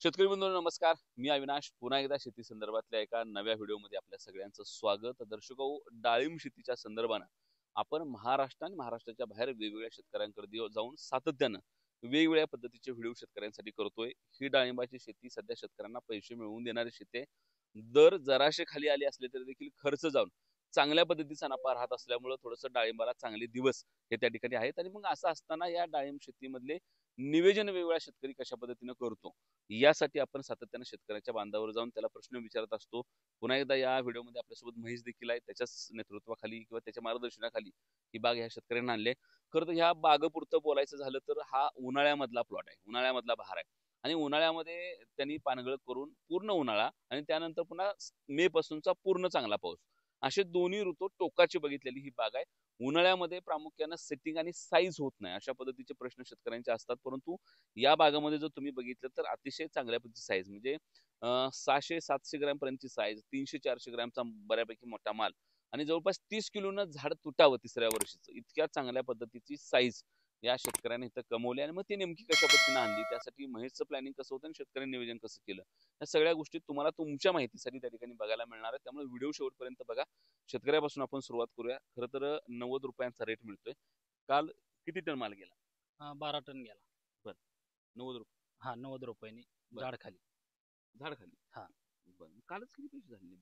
शेतकरी बंधूंनो नमस्कार. मी अविनाश पुन्हा एकदा शेती संदर्भातल्या एका नव्या व्हिडिओमध्ये आपल्या सगळ्यांचं स्वागत. दर्शको, डाळिंब शेतीच्या संदर्भानं आपण महाराष्ट्र आणि महाराष्ट्राच्या बाहेर वेगवेगळ्या शेतकऱ्यांकडे जाऊन सातत्यानं वेगवेगळ्या पद्धतीचे व्हिडिओ शेतकऱ्यांसाठी करतोय. ही डाळिंबाची शेती सध्या शेतकऱ्यांना पैसे मिळवून देणारी शेती आहे. दर जराशे खाली आले असले तरी देखील खर्च जाऊन चांगल्या पद्धतीचा नफा राहत असल्यामुळे थोडंसं डाळिंबाला चांगले दिवस हे त्या ठिकाणी आहेत. आणि मग असं असताना या डाळिंब शेतीमधले नियोजन वेगवेगळ्या शेतकरी कशा पद्धतीनं करतो यासाठी आपण सातत्यानं शेतकऱ्याच्या बांधावर जाऊन त्याला प्रश्न विचारत असतो. पुन्हा एकदा या व्हिडिओमध्ये आपल्यासोबत महेश देखील आहे. त्याच्याच नेतृत्वाखाली किंवा त्याच्या मार्गदर्शनाखाली ही बाग ह्या शेतकऱ्यांना आणले. खरं तर ह्या बागेपुरतं बोलायचं झालं तर हा उन्हाळ्यामधला प्लॉट आहे, उन्हाळ्यामधला बहार आहे. आणि उन्हाळ्यामध्ये त्यांनी पानगळ करून पूर्ण उन्हाळा आणि त्यानंतर पुन्हा मे पासूनचा पूर्ण चांगला पाऊस असे दोन्ही ऋतू टोकाची बघितलेली ही बाग आहे. उन्हाळ्यामध्ये प्रामुख्यानं सेटिंग आणि साईज होत नाही अशा पद्धतीचे प्रश्न शेतकऱ्यांचे असतात. परंतु या बागामध्ये जर तुम्ही बघितलं तर अतिशय चांगल्या पद्धतीची साईज म्हणजे 600-700 ग्रॅम पर्यंतची साईज, 300-400 ग्रॅमचा बऱ्यापैकी मोठा माल आणि जवळपास 30 किलोनं झाड तुटावं तिसऱ्या वर्षीचं इतक्या चांगल्या पद्धतीची साईज या शेतकऱ्याने इथं कमवली. आणि मग ती नेमकी कशा पद्धतीने आणली, त्यासाठी महेशचं प्लॅनिंग कसं होतं आणि शेतकऱ्यांनी नियोजन कसं केलं, या सगळ्या गोष्टी तुम्हाला तुमच्या माहितीसाठी त्या ठिकाणी बघायला मिळणार आहे. त्यामुळे व्हिडिओ शेवटपर्यंत बघा. शेतकऱ्यापासून आपण सुरुवात करूया. खरं तर 90 रुपयांचा रेट मिळतोय. काल किती टन माल गेला? 12 टन गेला. बरं, 90 रुपये. हा, 90 रुपयांनी बरं. झाड खाली. झाड खाली. हा. बरं, कालच किती पैसे झाले?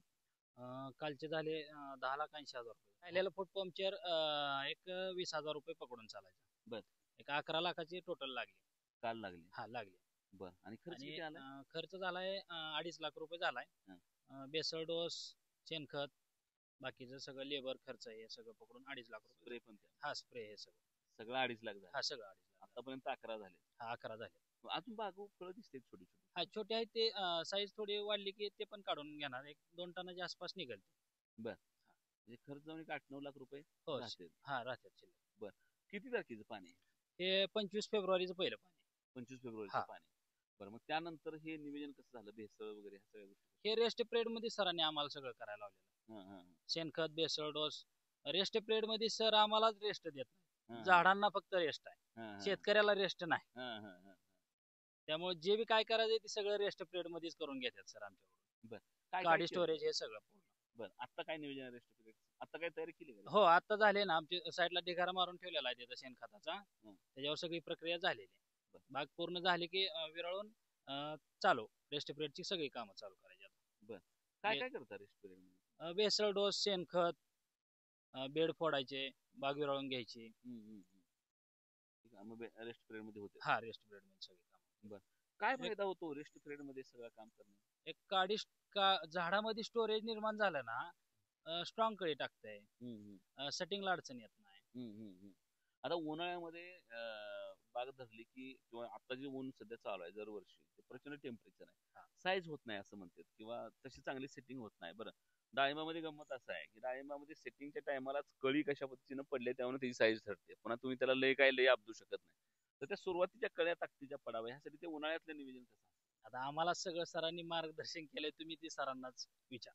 कालचे झाले 10,80,000 रुपये. राहिलेलं फूट पंक्चर एक 20,000 रुपये पकडून चालायचं. बर. एक 11 लाखाची टोटल लागली. काल लागले. हा, लागली. बर. आणि खर्च आणि किती आला? खर्च झालाय 2.5 लाख रुपये झालाय. बेसळ डोस, शेणखत, बाकीचं सगळं लेबर खर्च हे सगळं पकडून 2.5 लाख रुपये. स्प्रे पण त्या हा, स्प्रे हे सगळं सगळं 2.5 लाख झाले. हा, सगळं 2.5 लाख. आतापर्यंत 11 झाले. हा, 11 झाले. अजून बागू फळं दिसते छोटी छोटी. हा, छोटे आहेत ते. साईज थोडी वाढली की ते पण काढून घेणार. 1-2 टनाच्या आसपास निघेल. बर. म्हणजे खर्च जाऊन 8-9 लाख रुपये हो. राहते. हा, राहतात शिल्लक. बर. किती तारखेचं पाणी? हे 25 फेब्रुवारीचं पहिलं पाणी. 25 फेब्रुवारीचं हा. पाणी. बरं, मग त्यानंतर हे नियोजन कसं झालं, भेसळ वगैरे ह्या सगळ्या गोष्टी? हे रेस्ट पिरियड मध्ये सरांनी आम्हाला सगळं करायला लावलेलं. हां हां शेणखत, बेसळ डोस. रेस्ट पिरियड मध्ये सर आम्हालाच रेस्ट देत नाही, हां झाडांना फक्त रेस्ट आहे, हां शेतकऱ्याला रेस्ट नाही. हां हां हां. त्यामुळे जे बी काय करायचं ते सगळं रेस्ट पिरियड मध्येच करून घेतात सर आमच्याकडून. बर. काय काय गाडी केलं? स्टोरेज हे सगळं पूर्ण. बरं, आता काय नियोजन आहे रेस्ट पिरियड? आता काय तयारी केली का? हो, आता झाले ना. आमच्या साईडला ढिगारा मारून ठेवलेला आहे त्याचा शेणखताचा. त्याच्यावर सगळी प्रक्रिया झालेली आहे. बाग पूर्ण झाली की विरळून चालू रेस्ट पिरियडची सगळी कामं चालू करायची आता. बर. काय काय करता रेस्ट पिरियड मध्ये? बेसळ डोस, शेणखत, बेड फोडायचे, बाग विरळून घ्यायची. ठीक आहे, मग रेस्ट पिरियड मध्ये होते. हा, रेस्ट पिरियड मध्ये सगळी कामं. बर. काय फायदा होतो रेस्ट पिरियड मध्ये सगळं काम करणे? एक काडी झाडामध्ये स्टोरेज निर्माण झालं ना, स्ट्रॉंग कळी टाकतंय, सेटिंगला अडचण येत नाही. आता उन्हाळ्यामध्ये बाग धरली की किंवा आता जे ऊन सध्या चालू आहे दरवर्षी ते प्रचंड टेम्परेचर आहे, साईज होत नाही असं म्हणतात किंवा तशी चांगली सेटिंग होत नाही. बरं, डाळिंबामध्ये गंमत असं आहे की डाळिंबामध्ये सेटिंगच्या टायमालाच कळी कशा पद्धतीनं पडले त्यामुळे त्याची साईज ठरते. पुन्हा तुम्ही त्याला लय आपदू शकत नाही. तर त्या सुरुवातीच्या कळ्या ताकदीच्या पडाव्या ह्यासाठी ते उन्हाळ्यातलं नियोजन कसं? आता आम्हाला सगळं सरांनी मार्गदर्शन केलंय. तुम्ही ते सरांनाच विचार.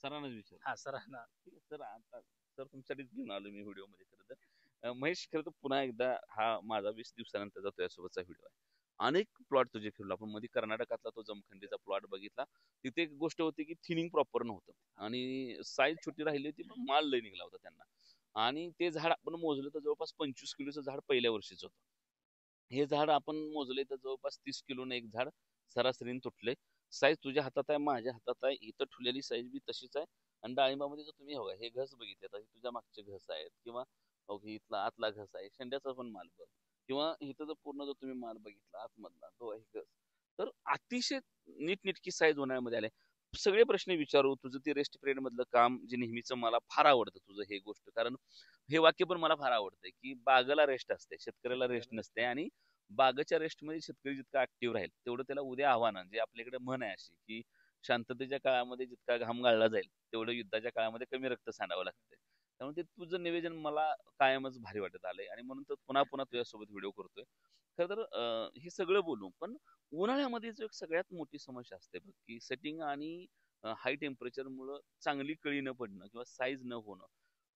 सरांनाच विचार. हा, सरांना. ठीक आहे सर. आता सर तुमच्यासाठीच घेऊन आलो मी व्हिडिओ मध्ये. खरं तर महेश, खरं तर पुन्हा एकदा हा माझा 20 दिवसानंतरचा तुझ्यासोबतचा व्हिडिओ आहे. अनेक प्लॉट तुझे फिरलो आपण. मध्ये कर्नाटकातला तो जमखंडीचा प्लॉट बघितला. तिथे एक गोष्ट होती की थिनिंग प्रॉपर नव्हतं आणि साईज छोटी राहिली होती पण माल लय निघला होता त्यांना. आणि ते झाड आपण मोजलं तर जवळपास 25 किलोचं झाड पहिल्या वर्षीच होतं. हे झाड आपण मोजले तर जवळपास 30 किलोनं एक झाड सरासरीने तुटले. साईज तुझ्या हातात आहे, माझ्या हातात आहे, इथं ठेवलेली साईज बी तशीच आहे. आणि डाळिंबामध्ये जर तुम्ही हवा हे घस बघितले तर तुझ्या मागचे घस आहेत किंवा इथला आतला घस आहे, शेंड्याचा पण माल बघ, किंवा इथं जर पूर्ण जर तुम्ही माल बघितला आतमधला तो आहे घस, तर अतिशय नीटनेटकी साईज होण्यामध्ये आले. सगळे प्रश्न विचारू. तुझं ते रेस्ट पिरियड मधलं काम जे नेहमीचं मला फार आवडतं तुझं हे गोष्ट, कारण हे वाक्य पण मला फार आवडतंय की बागेला रेस्ट असते, शेतकऱ्याला रेस्ट नसते. आणि बागेच्या रेस्टमध्ये शेतकरी जितका ऍक्टिव्ह राहील तेवढं त्याला उद्या आव्हान, जे आपल्याकडे म्हण आहे अशी की शांततेच्या काळामध्ये जितका घाम गाळला जाईल तेवढं युद्धाच्या काळामध्ये कमी रक्त सांडावं लागतं. त्यामुळे ते तुझं निवेदन मला कायमच भारी वाटत आलंय आणि म्हणून तर पुन्हा पुन्हा तुझ्यासोबत व्हिडिओ करतोय. खरं तर हे सगळं बोलू पण उन्हाळ्यामध्ये जो एक सगळ्यात मोठी समस्या असते बघ की सेटिंग आणि हाय टेम्परेचर मुळे चांगली कळी न पडणं किंवा साईज न होणं.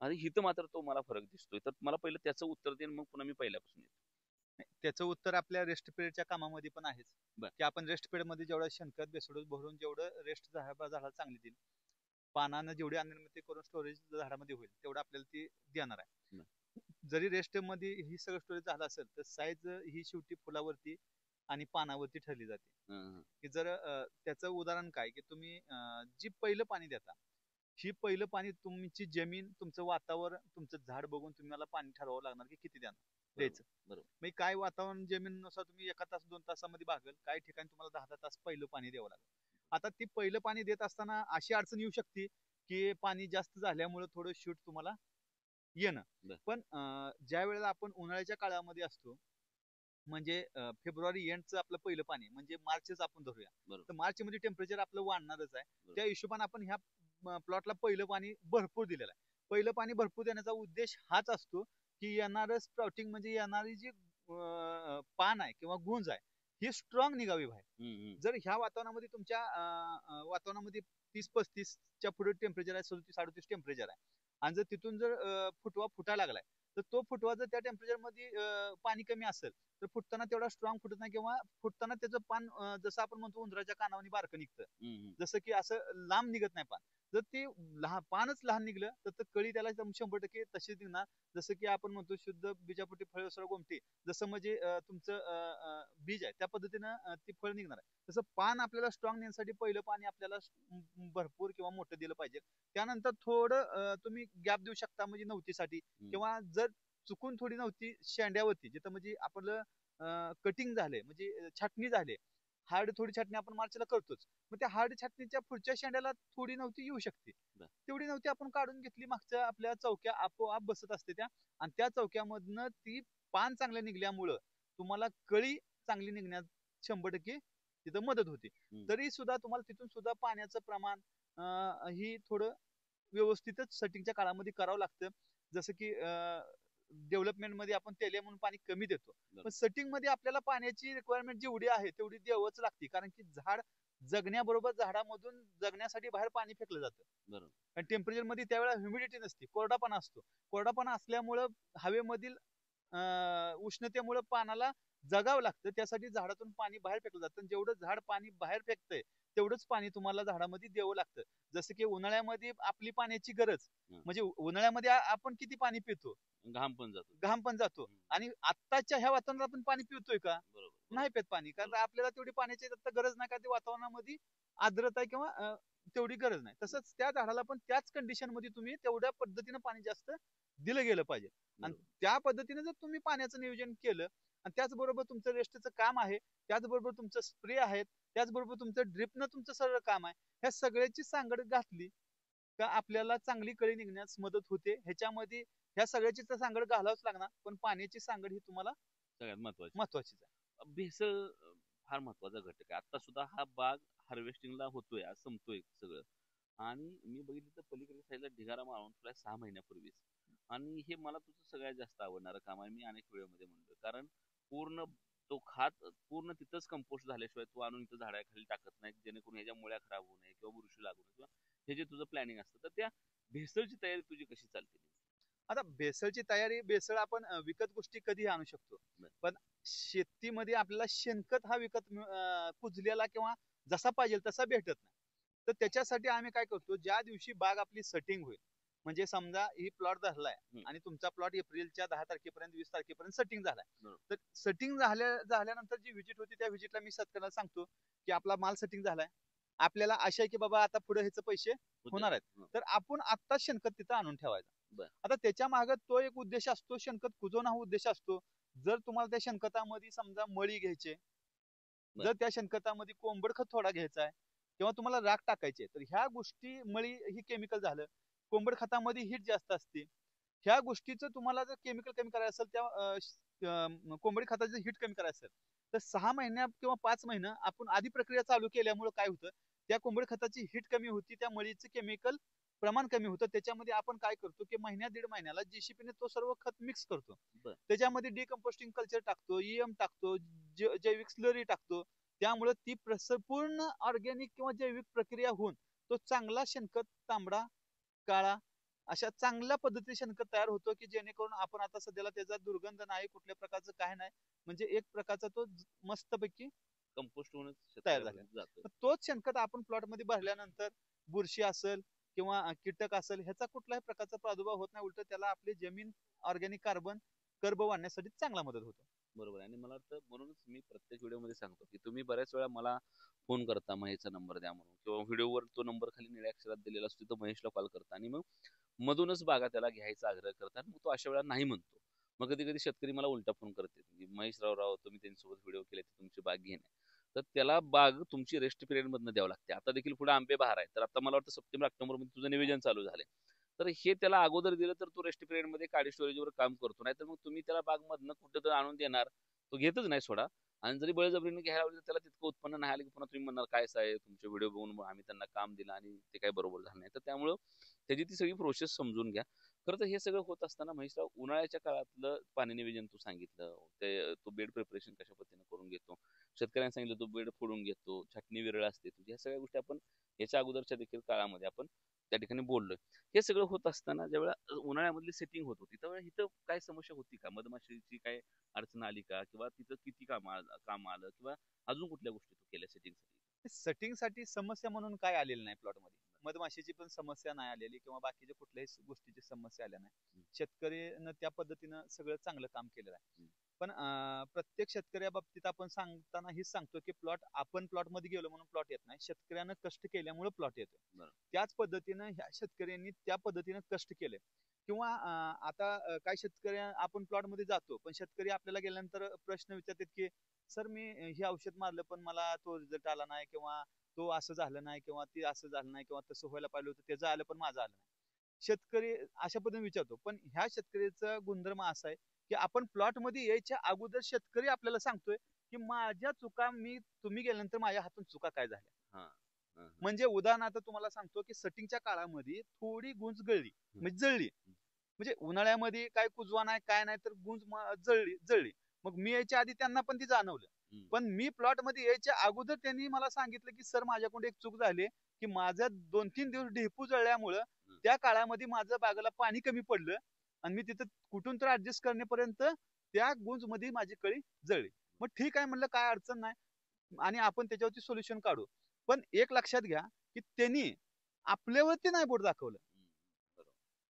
आणि हिथं मात्र तो मला फरक दिसतोय. तर मला पहिलं त्याचं उत्तर देईन, मग पुन्हा मी पहिल्यापासून येतो. त्याचं उत्तर आपल्या रेस्ट पिरियडच्या कामामध्ये पण आहेच. बर. की आपण रेस्ट पिरियड मध्ये जेवढं शेणखत बेसोडोस भरून जेवढं रेस्ट झाडाला चांगली देईल, पानानं जेवढी अनिर्मिती करून स्टोरेज झाडामध्ये होईल तेवढं आपल्याला ती देणार आहे. जरी रेस्ट मध्ये ही सगळं स्टोरेज झालं असेल तर साईज ही शेवटी फुलावरती आणि पानावरती ठरली जाते. की जर त्याचं उदाहरण काय की तुम्ही जी पहिलं पाणी देता, ही पहिलं पाणी तुमची जमीन, तुमचं वातावरण, तुमचं झाड बघून तुम्हाला पाणी ठरवावं लागणार की किती द्यायचं. मग काय वातावरण जमिनीनुसार तुम्ही 1 तास 2 तासामध्ये भागेल, काही ठिकाणी तुम्हाला 10 तास पहिलं पाणी द्यावं लागेल. आता ती पहिलं पाणी देत असताना अशी अडचण येऊ शकते की पाणी जास्त झाल्यामुळे थोडं शूट तुम्हाला येणं. पण ज्या वेळेला आपण उन्हाळ्याच्या काळामध्ये असतो, म्हणजे फेब्रुवारी एंडचं आपलं पहिलं पाणी म्हणजे मार्चच आपण धरूया, तर मार्च मध्ये टेम्परेचर आपलं वाढणारच आहे. त्या हिशोबाने आपण ह्या प्लॉटला पहिलं पाणी भरपूर दिलेलं आहे. पहिलं पाणी भरपूर देण्याचा उद्देश हाच असतो की येणारं स्प्राउटिंग म्हणजे येणारी जी पान आहे किंवा गुंज आहे ही स्ट्रॉंग निघावी बाहेर. जर ह्या वातावरणामध्ये तुमच्या वातावरणामध्ये 30-35च्या पुढे टेम्परेचर आहे, 37-38 टेम्परेचर आहे, आणि जर तिथून जर फुटवा फुटायला लागलाय तर तो फुटवा जर त्या टेम्परेचर मध्ये पाणी कमी असेल तर फुटताना तेवढा स्ट्रॉंग फुटत नाही, किंवा फुटताना त्याचं पान जसं आपण म्हणतो उंदराच्या कानावनी बारकं निघतं, जसं की असं लांब निघत नाही पान. जर ते पानच लहान निघलं तर कळी त्याला 100% तशीच निघणार. जसं की आपण म्हणतो शुद्ध बीजापोटी फळ गोमटी, जसं म्हणजे तुमचं बीज आहे त्या पद्धतीनं ती फळ निघणार आहे. तसं पान आपल्याला स्ट्रॉंग नेण्यासाठी पहिलं पाणी आपल्याला भरपूर किंवा मोठं दिलं पाहिजे. त्यानंतर थोडं तुम्ही गॅप देऊ शकता म्हणजे नव्हतीसाठी, किंवा जर चुकून थोडी नव्हती शेंड्यावरती जिथं म्हणजे आपलं कटिंग झाले म्हणजे छाटणी झाले, हार्ड थोडी छाटणी आपण मार्चला करतोच, मग त्या हार्ड छाटणीच्या पुढच्या शेंड्याला थोडी नव्हती येऊ शकते, तेवढी नव्हती आपण काढून घेतली, मागच्या आपल्या चौक्या आपोआप बसत असते त्या, आणि त्या चौक्यामधनं ती पान चांगलं निघल्यामुळं तुम्हाला कळी चांगली निघण्यात 100% तिथं मदत होते. तरी सुद्धा तुम्हाला तिथून सुद्धा पाण्याचं प्रमाण ही थोडं व्यवस्थितच सेटिंगच्या काळामध्ये करावं लागतं. जसं की डेव्हलपमेंट मध्ये आपण तेले म्हणून पाणी कमी देतो, पण सेटिंग मध्ये आपल्याला पाण्याची रिक्वायरमेंट जेवढी आहे तेवढी द्यावंच लागते, कारण की झाड जगण्याबरोबर झाडामधून जगण्यासाठी बाहेर पाणी फेकलं जातं. आणि टेम्परेचर मध्ये त्यावेळेला ह्युमिडिटी नसते, कोरडापणा असतो. कोरडापणा असल्यामुळं हवेमधील उष्णतेमुळे पानाला जगावं लागतं, त्यासाठी झाडातून पाणी बाहेर फेकलं जातं. जेवढं झाड पाणी बाहेर फेकतंय तेवढंच पाणी तुम्हाला झाडामध्ये द्यावं लागतं. जसं की उन्हाळ्यामध्ये आपली पाण्याची गरज, म्हणजे उन्हाळ्यामध्ये आपण किती पाणी पितो, घाम पण जातो, आणि आत्ताच्या ह्या वातावरणात आपण पाणी पितोय का? नाही पित पाणी, कारण आपल्याला तेवढी पाण्याची गरज नाही, कारण वातावरणामध्ये आर्द्रता आहे किंवा तेवढी गरज नाही. तसंच त्या झाडाला पण त्याच कंडिशन मध्ये तुम्ही तेवढ्या पद्धतीने पाणी जास्त दिलं गेलं पाहिजे, आणि त्या पद्धतीने जर तुम्ही पाण्याचं नियोजन केलं, आणि त्याचबरोबर तुमचं रेस्टचं काम आहे, त्याचबरोबर तुमचं स्प्रे आहे, त्याचबरोबर तुमचं ड्रिपनं तुमचं सगळं काम आहे, ह्या सगळ्याची सांगड घातली का आपल्याला चांगली कळी निघण्यास मदत होते. ह्याच्यामध्ये ह्या सगळ्याची तर सांगड घालावंच लागणार, पण पाण्याची सांगड ही तुम्हाला सगळ्यात महत्वाचीच आहे. भेसळ फार महत्वाचा घटक आहे. आता सुद्धा हा बाग हार्वेस्टिंगला होतोय, आज संपतोय सगळं, आणि मी बघितलं तर पलीकडे साईडला ढिगारा मारून तुला 6 महिन्यापूर्वीच, आणि हे मला तुझं सगळ्यात जास्त आवडणारं काम आहे. मी अनेक वेळेमध्ये म्हणतो, कारण पूर्ण तो खात पूर्ण तिथंच कंपोस्ट झाल्याशिवाय तू आणून इथं झाडाखाली टाकत नाही, जेणेकरून ह्याच्या मुळ्या खराब होऊ नये किंवा बुरशी लागू नये, किंवा हे जे तुझं प्लॅनिंग असतं, तर त्या भेसळची तयारी तुझी कशी चालते? आता भेसळची तयारी, भेसळ आपण विकत गोष्टी कधी आणू शकतो, पण शेतीमध्ये आपल्याला शेणखत हा विकत कुजलेला किंवा जसा पाहिजे तसा भेटत नाही. तर त्याच्यासाठी आम्ही काय करतो, ज्या दिवशी बाग आपली सेटिंग होईल, म्हणजे समजा ही प्लॉट धरलाय आणि तुमचा प्लॉट एप्रिलच्या 10 तारखेपर्यंत 20 तारखेपर्यंत सेटिंग झालाय, तर सेटिंग झाल्यानंतर जी व्हिजिट होती त्या व्हिजिटला मी शेतकऱ्याला सांगतो की आपला माल सेटिंग झालाय, आपल्याला आशा आहे की बाबा आता पुढे ह्याचे पैसे होणार आहेत, तर आपण आता शेणखत तिथं आणून ठेवायचं. आता त्याच्या मागे तो एक उद्देश असतो, शेणखत कुजवणं हा उद्देश असतो. जर तुम्हाला त्या शेणखतामध्ये समजा मळी घ्यायचे, जर त्या शेणखतामध्ये कोंबड खत थोडा घ्यायचा आहे, किंवा तुम्हाला राख टाकायचे, तर ह्या गोष्टी, मळी ही केमिकल झालं, कोंबड खतामध्ये हीट जास्त असते, ह्या गोष्टीचं तुम्हाला जर केमिकल कमी करायचं असेल, त्या कोंबडी खताचं हीट कमी करायचं असेल, तर 6 महिन्या किंवा 5 महिने आपण आधी प्रक्रिया चालू केल्यामुळे काय होतं, त्या कोंबडी खताची हीट कमी होती, त्या मळीचं केमिकल प्रमाण कमी होतं. त्याच्यामध्ये आपण काय करतो की महिन्या 1.5 महिन्याला जीसीपीने तो सर्व खत मिक्स करतो, त्याच्यामध्ये डिकम्पोस्टिंग कल्चर टाकतो, ईएम टाकतो, जैविक स्लरी टाकतो, त्यामुळे ती पूर्ण ऑर्गॅनिक किंवा जैविक प्रक्रिया होऊन तो चांगला शेणखत तांबडा काळा अशा चांगल्या पद्धतीने शेणखत तयार होतो की जेणेकरून आपण आता सध्याला त्याचा दुर्गंध नाही, कुठल्या प्रकारचं काय नाही, म्हणजे एक प्रकारचा तो मस्तपैकी कंपोस्ट होऊन तयार झाला. जातो. तर तोच शेणखत आपण प्लॉट मध्ये भरल्यानंतर बुरशी असेल किंवा कीटक असेल ह्याचा कुठल्याही प्रकारचा प्रादुर्भाव होत नाही, उलट त्याला आपली जमीन ऑर्गॅनिक कार्बन कर्ब वाढण्यासाठी चांगला मदत होतो. बरोबर आहे. आणि मला वाटतं म्हणूनच मी प्रत्येक व्हिडिओ मध्ये सांगतो की तुम्ही बऱ्याच वेळा मला फोन करता महेशचा नंबर द्या म्हणून, किंवा व्हिडिओवर तो नंबर खाली निळ्या अक्षरात दिलेला असतो, तो महेशला कॉल करता आणि मग मधूनच बागा त्याला घ्यायचा आग्रह करतात. मग तो अशा वेळा नाही म्हणतो. मग कधी कधी शेतकरी मला उलटा फोन करते की महेश राव तुम्ही त्यांच्यासोबत व्हिडिओ केले तुमची बाग घेणे, तर त्याला बाग तुमची रेस्ट पिरियड मधनं द्यावं लागते. आता देखील पुढे आंबे बहार आहे, तर आता मला वाटतं सप्टेंबर ऑक्टोबर मध्ये तुझं नियोजन चालू झालंय. तर हे त्याला अगोदर दिलं तर तो रेस्ट पिरियड मध्ये काडी स्टोरेजवर काम करतो. नाही तर मग तुम्ही त्याला बाग मधनं कुठं आणून देणार, तो घेतच नाही सोडा. आणि जरी बळजबरीने घ्यायला लावली तर त्याला तितकं उत्पन्न नाही आलं की पुन्हा तुम्ही म्हणणार काय आहे तुमचे व्हिडिओ बघून आम्ही त्यांना काम दिलं आणि ते काही बरोबर झालं नाही. तर त्यामुळं त्याची ती सगळी प्रोसेस समजून घ्या. खरं तर हे सगळं होत असताना महेशराव, उन्हाळ्याच्या काळातलं पाणी नियोजन तू सांगितलं, ते तो बेड प्रिपरेशन कशा पद्धतीने करून घेतो, शेतकऱ्यांनी सांगितलं तो बेड फोडून घेतो, छाटणी विरळ असते तुझी, ह्या सगळ्या गोष्टी आपण याच्या अगोदरच्या देखील काळामध्ये आपण त्या ठिकाणी बोललोय. हे सगळं होत असताना ज्यावेळेला उन्हाळ्यामधली सेटिंग होत होती त्यावेळेला इथं काय समस्या होती का, मधमाशीची काय अडचण आली का, किंवा तिथं किती काम आलं, किंवा अजून कुठल्या गोष्टी तू केल्या सेटिंगसाठी? सेटिंग साठी समस्या म्हणून काय आलेलं नाही प्लॉट मध्ये. मधमाशीची पण समस्या नाही आलेली किंवा बाकीच्या कुठल्याही गोष्टीची समस्या आल्या नाही. शेतकरीनं त्या पद्धतीनं सगळं चांगलं काम केलेलं आहे. पण प्रत्येक शेतकऱ्या बाबतीत आपण सांगताना हेच सांगतो की प्लॉट आपण प्लॉट मध्ये गेलो म्हणून प्लॉट येत नाही, शेतकऱ्यानं कष्ट केल्यामुळे प्लॉट येतो. त्याच पद्धतीनं ह्या शेतकऱ्यांनी त्या पद्धतीनं कष्ट केले. किंवा आता काही शेतकरी आपण प्लॉट मध्ये जातो, पण शेतकरी आपल्याला गेल्यानंतर प्रश्न विचारतात की सर मी हे औषध मारलं पण मला तो रिझल्ट आला नाही, किंवा तो असं झालं नाही, किंवा ते असं झालं नाही, किंवा तसं व्हायला पाहिजे होतं त्याचं आलं पण माझं आलं नाही. शेतकरी अशा पद्धतीने विचारतो. पण ह्या शेतकऱ्याचा गुणधर्म असा आहे की आपण प्लॉट मध्ये यायच्या अगोदर शेतकरी आपल्याला सांगतोय की माझ्या चुका, मी तुम्ही गेल्यानंतर माझ्या हातून चुका काय झाल्या. म्हणजे उदाहरणार्थ तुम्हाला सांगतो की सेटिंगच्या काळामध्ये थोडी गुंज गळली, म्हणजे जळली, म्हणजे उन्हाळ्यामध्ये काय कुजवा नाही काय नाही तर गुंज जळली. मग मी यायच्या आधी त्यांना पण ती जाणवलं. पण मी प्लॉट मध्ये यायच्या अगोदर त्यांनी मला सांगितलं की सर माझ्याकडून एक चूक झाली की माझ्या 2-3 दिवस ढेपू जळल्यामुळं त्या काळामध्ये माझं बागेला पाणी कमी पडलं आणि मी तिथं कुठून तर ऍडजस्ट करण्यापर्यंत त्या गुंज मध्ये माझी कळी जळली. मग ठीक आहे म्हणलं, काय अडचण नाही आणि आपण त्याच्यावरती सोल्युशन काढू. पण एक लक्षात घ्या की त्यांनी आपल्यावरती नाही बोट दाखवलं.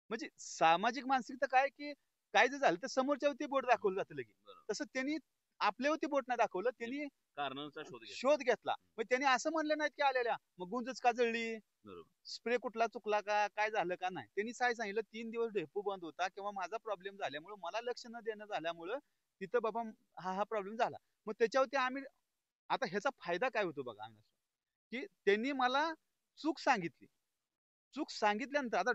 म्हणजे सामाजिक मानसिकता काय की काय जर झालं तर समोरच्यावरती बोट दाखवलं जातं लगेच. तसं त्यांनी आपल्यावरती बोट नाही दाखवलं, त्यांनी कारणांचा शोध घेतला. मग त्यांनी असं म्हणलं नाहीत की आलेल्या मग गुंजच का जळली, स्प्रे कुठला चुकला का, काय झालं का, नाही. त्यांनी काय सांगितलं 3 दिवस ढेपू बंद होता किंवा माझा प्रॉब्लेम झाल्यामुळे मला लक्ष न देणं झाल्यामुळं तिथं बाबा हा प्रॉब्लेम झाला. मग त्याच्यावरती आम्ही आता ह्याचा फायदा काय होतो बघा की त्यांनी मला चूक सांगितली. चूक सांगितल्यानंतर आता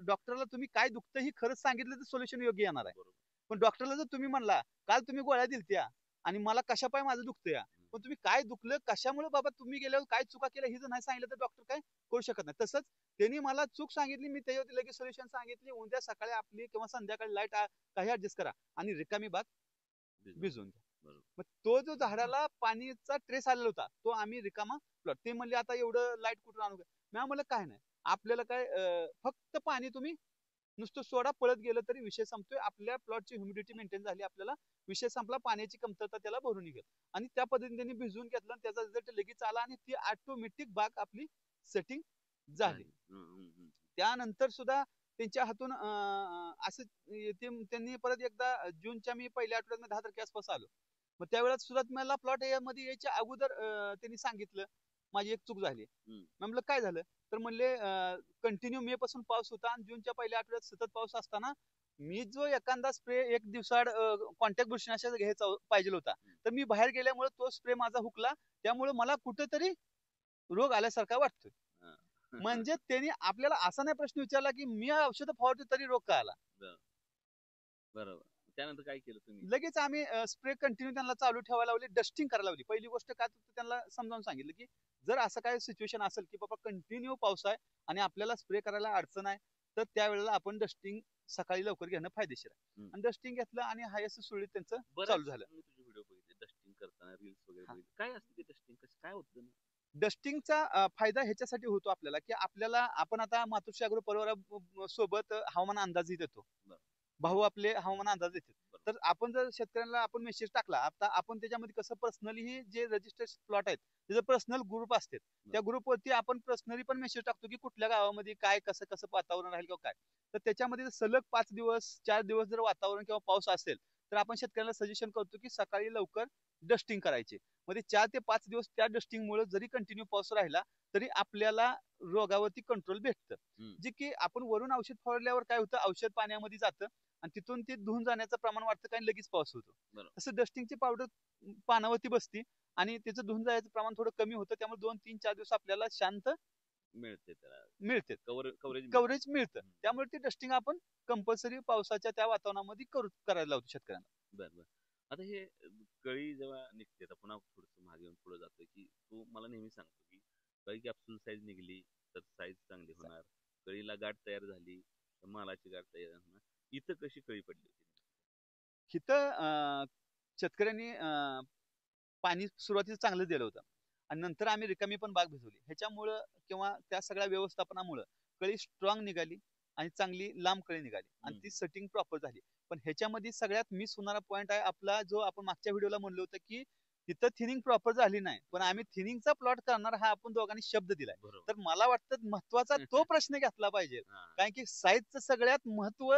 डॉक्टरला तुम्ही काय दुखतं ही खरंच सांगितलं तर सोल्युशन योग्य येणार आहे. पण डॉक्टरला जर तुम्ही म्हणला काल तुम्ही गोळ्या दिलत्या आणि मला कशा पाय माझं दुखतंय, पण तुम्ही काय दुखलं कशामुळे बाबा तुम्ही गेल्यावर काय चुका केल्या हे जर नाही सांगितलं तर डॉक्टर काय करू शकत नाही. तसंच त्यांनी मला चूक सांगितली, मी त्याच्यावरती लगेच सोल्युशन सांगितली. उद्या सकाळी आपली किंवा संध्याकाळी लाईट काही ऍडजस्ट करा आणि रिकामी बाग भिजवून घ्या. मग तो जो झाडाला पाणीचा ट्रेस आलेला होता तो आम्ही रिकामा प्लॉट, ते म्हणले आता एवढं लाईट कुठून आणू, मी म्हणलं काय नाही, आपल्याला काय फक्त पाणी तुम्ही नुसतं सोडा, पळत गेलं तरी विषय संपतोय. आपल्या प्लॉटची ह्युमिडिटी मेंटेन झाली, आपल्याला विषय संपला, पाण्याची कमतरता त्याला भरून निघेल. आणि त्या पद्धतीने त्यांनी भिजवून घेतलं आणि त्याचा रिझल्ट लगेच आला आणि ती ऑटोमॅटिक बाग आपली सेटिंग झाली. त्यानंतर सुद्धा त्यांच्या हातून असं त्यांनी परत एकदा जूनच्या मी पहिल्या आठवड्यात 10 तारखे आसपास आलो. मग त्यावेळेस सुद्धा मला प्लॉट मध्ये यायच्या अगोदर त्यांनी सांगितलं माझी एक चूक झाली. म्हणलं काय झालं, तर म्हणले कंटिन्यू मे पासून पाऊस होता आणि जूनच्या पहिल्या आठवड्यात सतत पाऊस असताना मी जो एखादा स्प्रे एक दिवसाआड कॉन्टॅक्ट बुरशीनाशक घ्यायचा पाहिजे होता, तर मी बाहेर गेल्यामुळे तो स्प्रे माझा हुकला, त्यामुळे मला कुठेतरी रोग आल्यासारखा वाटतोय. म्हणजे त्यांनी आपल्याला असा नाही प्रश्न विचारला की मी औषध फवारतो तरी रोग का आला. बरोबर. त्यानंतर काय केलं तुम्ही? लगेच आम्ही स्प्रे कंटिन्यू त्यांना चालू ठेवायला लावली, डस्टिंग करायला लावली. पहिली गोष्ट काय त्यांना समजावून सांगितलं की जर असं काय सिच्युएशन असेल की बाबा कंटिन्यू पाऊस आहे आणि आपल्याला स्प्रे करायला अडचण आहे, तर त्यावेळेला आपण डस्टिंग सकाळी लवकर घेणं फायदेशीर आहे. आणि डस्टिंग घेतलं आणि हायस्ट सुरळीत त्यांचं चालू झालं. मी तुझे व्हिडिओ बघितले डस्टिंग करताना, रील्स वगैरे बघितले. काय असते ते डस्टिंग, कसं काय होतं? डस्टिंगचा फायदा ह्याच्यासाठी होतो आपल्याला की आपल्याला आपण आता मातोश्री अॅग्रो परिवारा सोबत हवामान अंदाजही देतो. भाऊ आपले हवामान अंदाज देतात. तर आपण जर शेतकऱ्यांना आपण मेसेज टाकला, आता आपण त्याच्यामध्ये कसं पर्सनली जे रजिस्टर्ड प्लॉट आहेत त्याचे पर्सनल ग्रुप असतात. त्या ग्रुपवरती आपण पर्सनली पण मेसेज टाकतो की कुठल्या गावामध्ये काय कसं कसं वातावरण राहील किंवा काय. तर त्याच्यामध्ये सलग 5 दिवस 4 दिवस जर वातावरण किंवा पाऊस असेल तर आपण शेतकऱ्यांना सजेशन करतो की सकाळी लवकर डस्टिंग करायचे. मध्ये 4 ते 5 दिवस त्या डस्टिंगमुळे जरी कंटिन्यू पाऊस राहिला तरी आपल्याला रोगावरती कंट्रोल भेटतं. जे की आपण वरून औषध फवारल्यावर काय होतं, औषध पाण्यामध्ये जातं आणि तिथून ते धुवून जाण्याचं प्रमाण वाढतं कारण लगेच पाऊस होतो. तसं डस्टिंगची पावडर पानावरती बसती आणि त्याचं धुवून जायचं प्रमाण थोडं कमी होतं. त्यामुळे 2-3-4 दिवस आपल्याला शांत मिळते कव्हरेज मिळतं. त्यामुळे ते डस्टिंग आपण कंपल्सरी पावसाच्या त्या वातावरणामध्ये करायला लावतो शेतकऱ्यांना. बरं. आता हे कळी जेव्हा निघते, तर पुन्हा थोडस मागे येऊन पुढे जातो की तू मला नेहमी सांगतो की कळी कॅप्सूल साईज निघली तर साईज चांगली होणार, कळीला गाठ तयार झाली तर मालाची गाठ तयार होणार. इथं कशी कळी पडली होती? इथं शेतकऱ्यांनी पाणी सुरुवातीला चांगलं दिलं होतं आणि नंतर आम्ही रिकामी पण बाग भिजवली. ह्याच्यामुळं किंवा त्या सगळ्या व्यवस्थापनामुळं कळी स्ट्रॉंग निघाली आणि चांगली लांब कळी निघाली आणि ती सेटिंग प्रॉपर झाली. पण ह्याच्यामध्ये सगळ्यात मिस होणारा पॉईंट आहे आपला, जो आपण मागच्या व्हिडिओला म्हणलो होतं की तिथं थिनिंग प्रॉपर झाली नाही, पण आम्ही थिनिंगचा प्लॉट करणार हा आपण दोघांनी शब्द दिलाय. तर मला वाटतं महत्वाचा तो प्रश्न घेतला पाहिजे, कारण की साईजचं सगळ्यात महत्व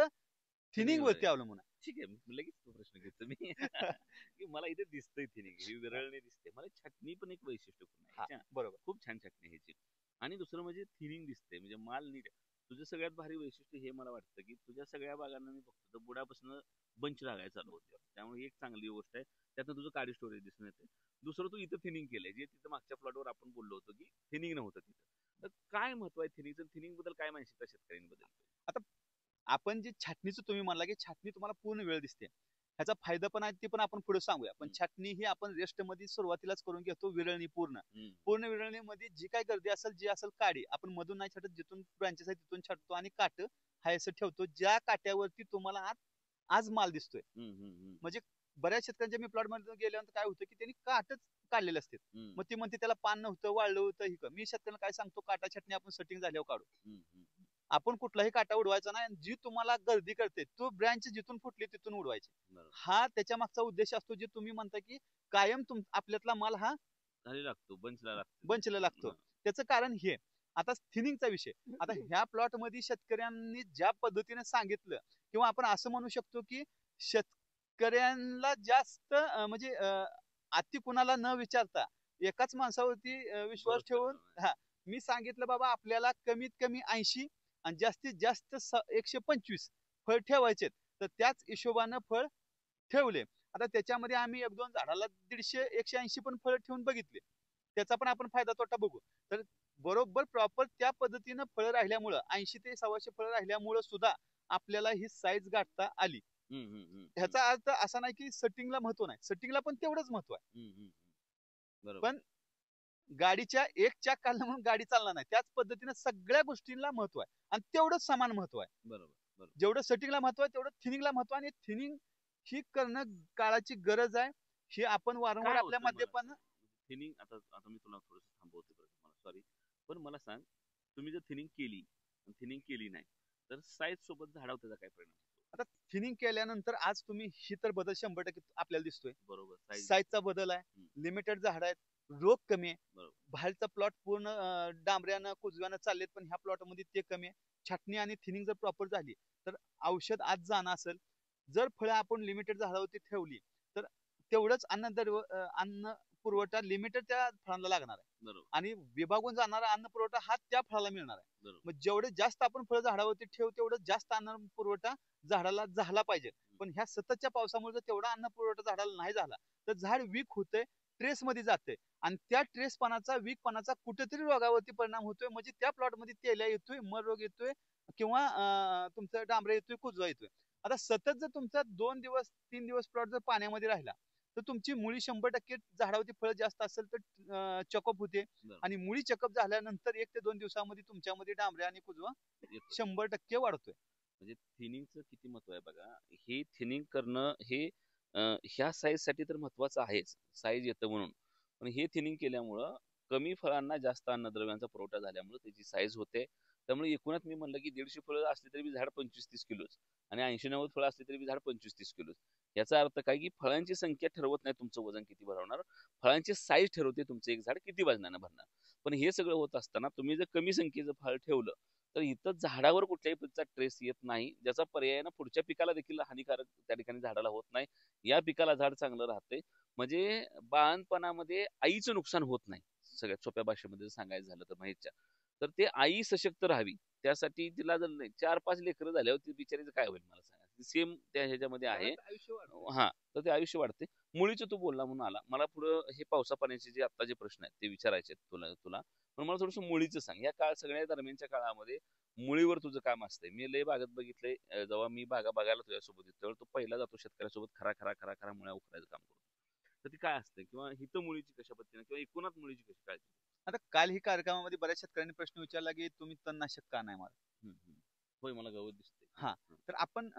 थिनिंग वरती अवलंबून आहे. ठीक आहे, लगेच तो प्रश्न घेतो मी की मला इथे दिसतंय थिनिंग, ही विरळणी दिसते. मला छाटणी पण एक वैशिष्ट्य बरोबर, खूप छान छाटणी ह्याची. आणि दुसरं म्हणजे थिनिंग दिसते, म्हणजे माल नीट. तुझं सगळ्यात भारी वैशिष्ट्य हे मला वाटतं की तुझ्या सगळ्या बागांना मी बघतो बुडापासून बंच लागायला चालू होते. त्यामुळे एक चांगली गोष्ट आहे. त्यातनं तुझं काडी स्टोरेज दिसून येते. दुसरं तू इथं थिनिंग केलंय, जे तिथं मागच्या प्लॉटवर आपण बोललो होतो की थिनिंग नव्हतं तिथं. तर काय महत्व आहे थिनिंगचं? थिनिंग बद्दल काय माहिती शेतकऱ्यांबद्दल? आता आपण जे छाटणीचं तुम्ही म्हणला की छाटणी तुम्हाला पूर्ण वेळ दिसते, ह्याचा फायदा पण आहे ते पण आपण पुढे सांगूया. पण छाटणी ही आपण रेस्ट मध्ये सुरुवातीलाच करून घेतो. विरळणी पूर्ण विरळणीमध्ये जी काय गर्दी असेल, जी असेल काडी आपण मधून नाही छाटत, जिथून ब्रांचेस आहे तिथून छाटतो आणि काट हाय असं ठेवतो ज्या काट्यावरती तुम्हाला आज माल दिसतोय. म्हणजे बऱ्याच शेतकऱ्यांच्या मी प्लॉट मध्ये गेल्यानंतर काय होतं की त्यांनी काटच काढलेले असते. मग ती म्हणते त्याला पान नव्हतं, वाळलं होतं. मी शेतकऱ्यांना काय सांगतो, काटा छाटणी आपण सेटिंग झाल्यावर काढू. आपण कुठलाही काटा उडवायचा नाही. जी तुम्हाला गर्दी करते तो ब्रँच जिथून फुटली तिथून उडवायची. हा त्याच्या मागचा उद्देश असतो, जे तुम्ही म्हणता की कायम आपल्यातला माल हा बंचला लागतो. त्याचं कारण हे. आता थिनिंगचा विषय, आता ह्या प्लॉट मध्ये शेतकऱ्यांनी ज्या पद्धतीने सांगितलं, किंवा आपण असं म्हणू शकतो की शेतकऱ्यांना जास्त म्हणजे अति कुणाला न विचारता एकाच माणसावरती विश्वास ठेवून मी सांगितलं बाबा आपल्याला कमीत कमी 80 आणि जास्तीत जास्त 125 फळ ठेवायचे, तर त्याच हिशोबानं फळ ठेवले. आता त्याच्यामध्ये आम्ही 1-2 झाडाला 150-180 पण फळ ठेवून बघितले. त्याचा पण आपण फायदा तोटा बघू. तर बरोबर प्रॉपर त्या पद्धतीनं फळ राहिल्यामुळं 80 ते 125 फळ राहिल्यामुळं सुद्धा आपल्याला ही साईज गाठता आली. ह्याचा अर्थ असा नाही की सेटिंगला महत्व नाही, सेटिंगला पण तेवढंच महत्व आहे. पण गाडीच्या एक चाक काढलं म्हणून गाडी चालणार नाही. त्याच पद्धतीने सगळ्या गोष्टींना महत्व आहे आणि तेवढंच समान महत्व आहे. बरोबर. जेवढं सेटिंगला महत्व आहे तेवढं थिनिंगला महत्व आहे. आणि थिनिंग ही करणं काळाची गरज आहे. हे आपण वारंवार आपल्या माध्यमातून थिनिंग. आता मी तुला थोडं थांबवते, सॉरी, पण मला सांग, तुम्ही जर थिनिंग केली नाही तर साईज सोबत झाडावर त्याचा काय परिणाम? आता थिनिंग केल्यानंतर आज तुम्ही ही तर बदल 100% आपल्याला दिसतोय. बरोबर, साईजचा बदल आहे, लिमिटेड झाड आहेत, रोग कमी आहे. बाहेरचा प्लॉट पूर्ण डांबऱ्यानं कुजव्यानं चाललेत, पण ह्या प्लॉट मध्ये ते कमी आहे. छाटणी आणि थिनिंग जर प्रॉपर झाली तर औषध आज जाणं असेल, जर फळं आपण लिमिटेड झाडावरती ठेवली तर तेवढंच अन्न पुरवठा लिमिटेड त्या फळांना लागणार आहे आणि विभागून जाणारा अन्न पुरवठा हा त्या फळाला मिळणार आहे. मग जेवढे जास्त आपण फळ झाडावरती ठेवू तेवढं जास्त अन्न पुरवठा झाडाला झाला पाहिजे. पण ह्या सततच्या पावसामुळे जर तेवढा अन्न पुरवठा झाडाला नाही झाला तर झाड वीक होतंय, ट्रेस मध्ये जाते आणि त्या ट्रेसपणाचा वीकपणाचा कुठेतरी रोगावरती परिणाम होतोय. म्हणजे त्या प्लॉट मध्ये तेल्या येतोय, मर रोग येतोय किंवा तुमचा डांबऱ्या येतोय, कुजवा येतोय. आता सतत जर तुमचा 2 दिवस 3 दिवस प्लॉट जर पाण्यामध्ये राहिला तर तुमची मुळी 100% झाडावरती फळ जास्त असेल तर चकअप होते आणि मुळी चकअप झाल्यानंतर 1 ते 2 दिवसामध्ये तुमच्यामध्ये डांबऱ्या आणि कुजवा 100% वाढतोय. म्हणजे थिनिंगचं किती महत्व आहे बघा. हे थिनिंग करणं हे ह्या साईज साठी तर महत्वाचं आहेच, साईज येतं म्हणून. पण हे थिनिंग केल्यामुळं कमी फळांना जास्त अन्नद्रव्यांचा पुरवठा झाल्यामुळे त्याची साईज होते. त्यामुळे एकूणच मी म्हणलं की 150 फळं असली तरी झाड 25-30 किलोच आणि 80-90 फळं असली तरी झाड 25-30 किलोच. याचा अर्थ काय की फळांची संख्या ठरवत नाही तुमचं वजन किती भरवणार, फळांची साईज ठरवते तुमचं एक झाड किती वजनानं भरणार. पण हे सगळं होत असताना तुम्ही जर कमी संख्येचं फळ ठेवलं तर इथं झाडावर कुठल्याही प्रकारचा ट्रेस येत नाही, ज्याचा पर्याय ना पुढच्या पिकाला देखील हानिकारक त्या ठिकाणी झाडाला होत नाही. या पिकाला झाड चांगलं राहते. म्हणजे बाळणपणामध्ये आईचं नुकसान होत नाही. सगळ्यात सोप्या भाषेमध्ये सांगायचं झालं तर महेशच्या, तर ते आई सशक्त राहावी त्यासाठी तिला जर नाही 4-5 लेकरं झाल्यावर ती बिचारीचं काय होईल मला सांगा. सेम त्या ह्याच्यामध्ये आहे. हा, तर ते आयुष्य वाढते. मुळीचं तू बोलला म्हणून आला मला पुढं हे पावसा पाण्याचे जे आता जे प्रश्न आहेत ते विचारायचे आहेत तुला तुला पण मला थोडस मुळीचं सांग. या काळ सगळ्या दरम्यानच्या काळामध्ये मुळीवर तुझं काम असतंय. मी लय बागत बघितलंय, जेव्हा मी बागा बघायला तुझ्यासोबत येतो तेव्हा तो पहिला जातो शेतकऱ्यासोबत खरा खरा खरा खरा मुळ्या उकरायचं काम करतो. तर ती काय असते किंवा हिथं मुळीची कशा पद्धतीने किंवा एकूणच मुळीची कशी काळजी? आता काल ही कार्यक्रमामध्ये बऱ्याच शेतकऱ्यांनी प्रश्न विचारला की तुम्ही तणनाशक का नाही मारत. होय, मला गवत दिसते. हा, तर आपण